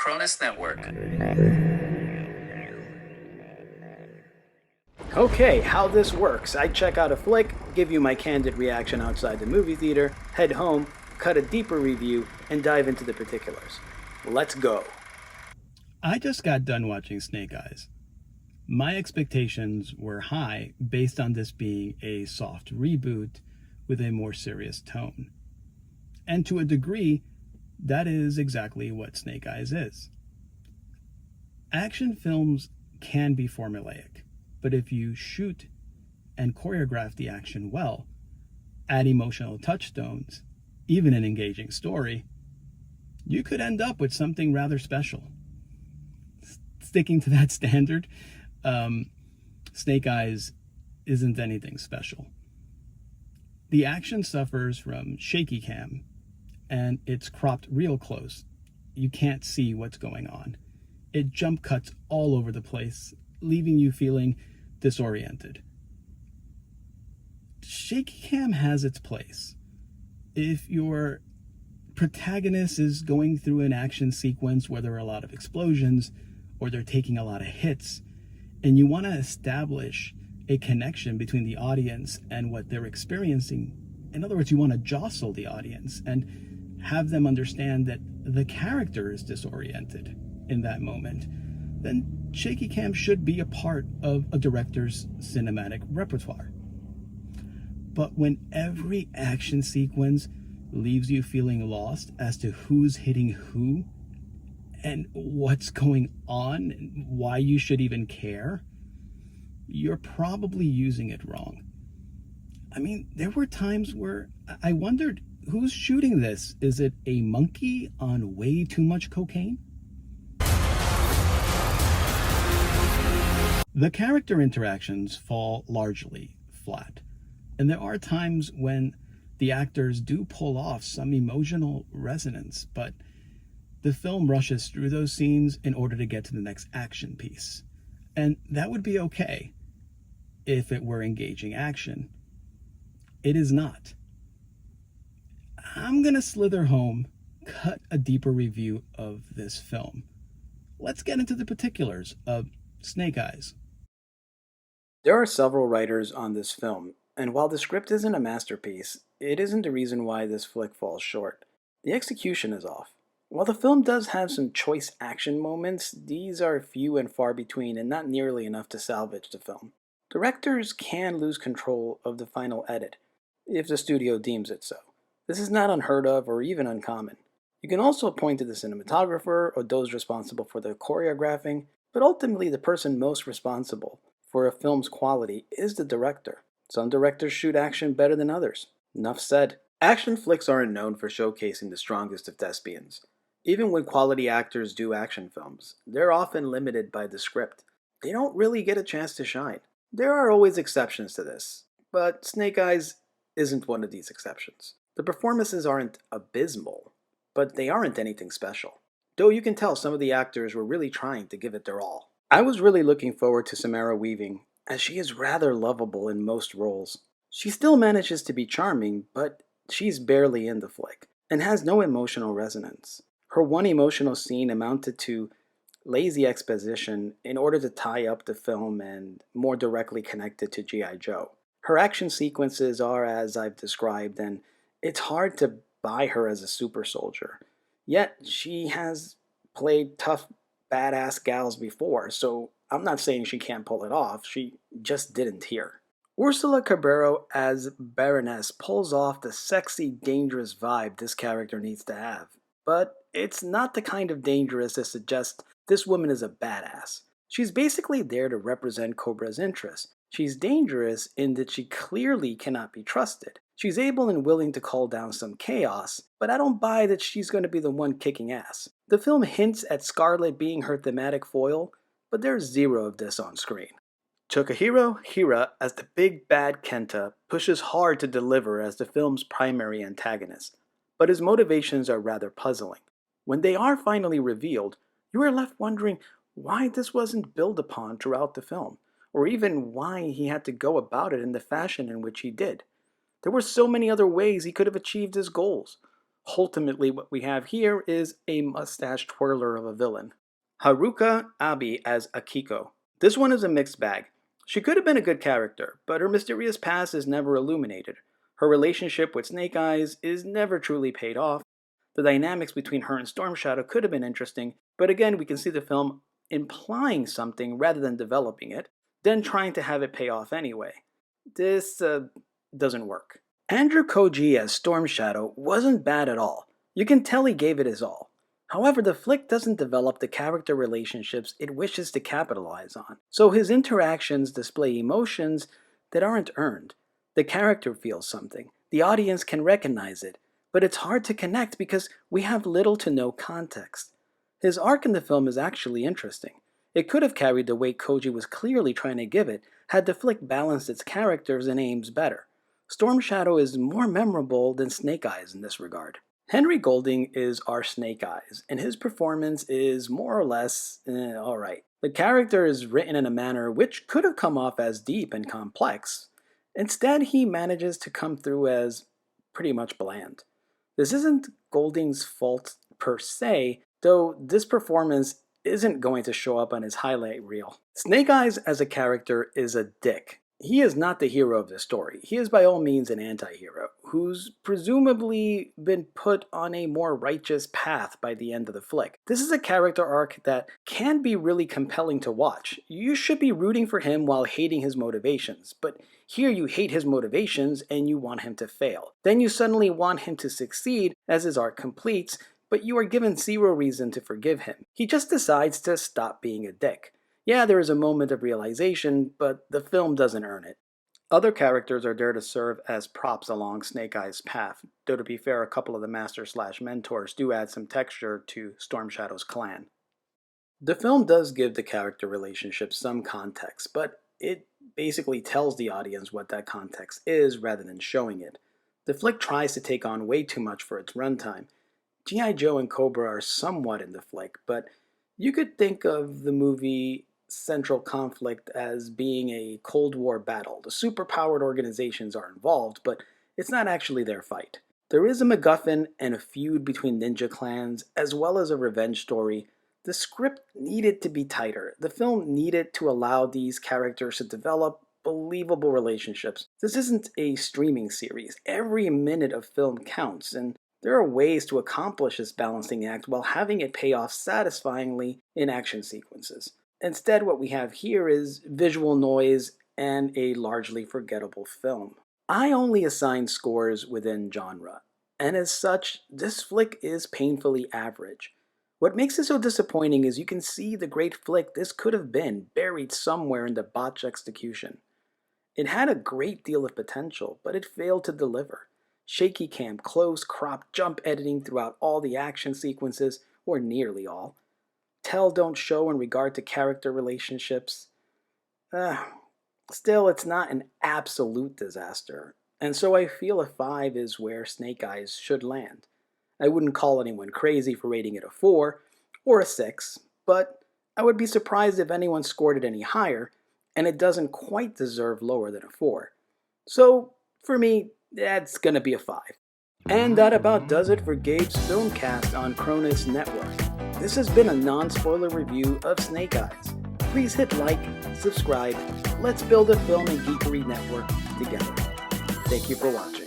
Baroness Network. Okay, how this works. I check out a flick, give you my candid reaction outside the movie theater, head home, cut a deeper review, and dive into the particulars. Let's go. I just got done watching Snake Eyes. My expectations were high based on this being a soft reboot with a more serious tone. And to a degree, that is exactly what Snake Eyes is. Action films can be formulaic, but if you shoot and choreograph the action well, add emotional touchstones, even an engaging story, you could end up with something rather special. Sticking to that standard, Snake Eyes isn't anything special. The action suffers from shaky cam, and it's cropped real close. You can't see what's going on. It jump cuts all over the place, leaving you feeling disoriented. Shaky cam has its place. If your protagonist is going through an action sequence where there are a lot of explosions or they're taking a lot of hits, and you want to establish a connection between the audience and what they're experiencing, in other words, you want to jostle the audience and have them understand that the character is disoriented in that moment, then shaky cam should be a part of a director's cinematic repertoire. But when every action sequence leaves you feeling lost as to who's hitting who and what's going on and why you should even care, you're probably using it wrong. I mean, there were times where I wondered, who's shooting this? Is it a monkey on way too much cocaine? The character interactions fall largely flat, and there are times when the actors do pull off some emotional resonance, but the film rushes through those scenes in order to get to the next action piece. And that would be okay if it were engaging action. It is not. I'm gonna slither home, cut a deeper review of this film. Let's get into the particulars of Snake Eyes. There are several writers on this film, and while the script isn't a masterpiece, it isn't the reason why this flick falls short. The execution is off. While the film does have some choice action moments, these are few and far between and not nearly enough to salvage the film. Directors can lose control of the final edit, if the studio deems it so. This is not unheard of or even uncommon. You can also point to the cinematographer or those responsible for the choreographing, but ultimately the person most responsible for a film's quality is the director. Some directors shoot action better than others. Enough said. Action flicks aren't known for showcasing the strongest of thespians. Even when quality actors do action films, they're often limited by the script. They don't really get a chance to shine. There are always exceptions to this, but Snake Eyes isn't one of these exceptions. The performances aren't abysmal, but they aren't anything special. Though you can tell some of the actors were really trying to give it their all. I was really looking forward to Samara Weaving, as she is rather lovable in most roles. She still manages to be charming, but she's barely in the flick, and has no emotional resonance. Her one emotional scene amounted to lazy exposition in order to tie up the film and more directly connect it to G.I. Joe. Her action sequences are as I've described, and it's hard to buy her as a super soldier. Yet, she has played tough, badass gals before, so I'm not saying she can't pull it off, she just didn't here. Ursula Cabrero as Baroness pulls off the sexy, dangerous vibe this character needs to have. But it's not the kind of dangerous that suggests this woman is a badass. She's basically there to represent Cobra's interests. She's dangerous in that she clearly cannot be trusted. She's able and willing to call down some chaos, but I don't buy that she's going to be the one kicking ass. The film hints at Scarlett being her thematic foil, but there's zero of this on screen. Chokahiro Hira as the big bad Kenta pushes hard to deliver as the film's primary antagonist, but his motivations are rather puzzling. When they are finally revealed, you are left wondering why this wasn't built upon throughout the film, or even why he had to go about it in the fashion in which he did. There were so many other ways he could have achieved his goals. Ultimately, what we have here is a mustache twirler of a villain. Haruka Abi as Akiko. This one is a mixed bag. She could have been a good character, but her mysterious past is never illuminated. Her relationship with Snake Eyes is never truly paid off. The dynamics between her and Storm Shadow could have been interesting, but again, we can see the film implying something rather than developing it, then trying to have it pay off anyway. This doesn't work. Andrew Koji as Storm Shadow wasn't bad at all. You can tell he gave it his all. However, the flick doesn't develop the character relationships it wishes to capitalize on, so his interactions display emotions that aren't earned. The character feels something, the audience can recognize it, but it's hard to connect because we have little to no context. His arc in the film is actually interesting. It could have carried the weight Koji was clearly trying to give it had the flick balanced its characters and aims better. Storm Shadow is more memorable than Snake Eyes in this regard. Henry Golding is our Snake Eyes, and his performance is more or less alright. The character is written in a manner which could have come off as deep and complex. Instead, he manages to come through as pretty much bland. This isn't Golding's fault per se, though this performance isn't going to show up on his highlight reel. Snake Eyes as a character is a dick. He is not the hero of the story. He is by all means an anti-hero, who's presumably been put on a more righteous path by the end of the flick. This is a character arc that can be really compelling to watch. You should be rooting for him while hating his motivations, but here you hate his motivations and you want him to fail. Then you suddenly want him to succeed as his arc completes, but you are given zero reason to forgive him. He just decides to stop being a dick. Yeah, there is a moment of realization, but the film doesn't earn it. Other characters are there to serve as props along Snake Eyes' path, though to be fair, a couple of the master/mentors do add some texture to Storm Shadow's clan. The film does give the character relationships some context, but it basically tells the audience what that context is rather than showing it. The flick tries to take on way too much for its runtime. G.I. Joe and Cobra are somewhat in the flick, but you could think of the movie central conflict as being a Cold War battle. The superpowered organizations are involved, but it's not actually their fight. There is a MacGuffin and a feud between ninja clans, as well as a revenge story. The script needed to be tighter. The film needed to allow these characters to develop believable relationships. This isn't a streaming series. Every minute of film counts, and there are ways to accomplish this balancing act while having it pay off satisfyingly in action sequences. Instead, what we have here is visual noise and a largely forgettable film. I only assign scores within genre, and as such, this flick is painfully average. What makes it so disappointing is you can see the great flick this could have been buried somewhere in the botched execution. It had a great deal of potential, but it failed to deliver. Shaky cam, close crop, jump editing throughout all the action sequences, or nearly all. Tell don't show in regard to character relationships. Still, it's not an absolute disaster, and so I feel a 5 is where Snake Eyes should land. I wouldn't call anyone crazy for rating it a 4 or a 6, but I would be surprised if anyone scored it any higher, and it doesn't quite deserve lower than a 4. So, for me, that's gonna be a 5. And that about does it for Gabe's Filmcast on Cronus Network. This has been a non-spoiler review of Snake Eyes. Please hit like, subscribe, let's build a film and geekery network together. Thank you for watching.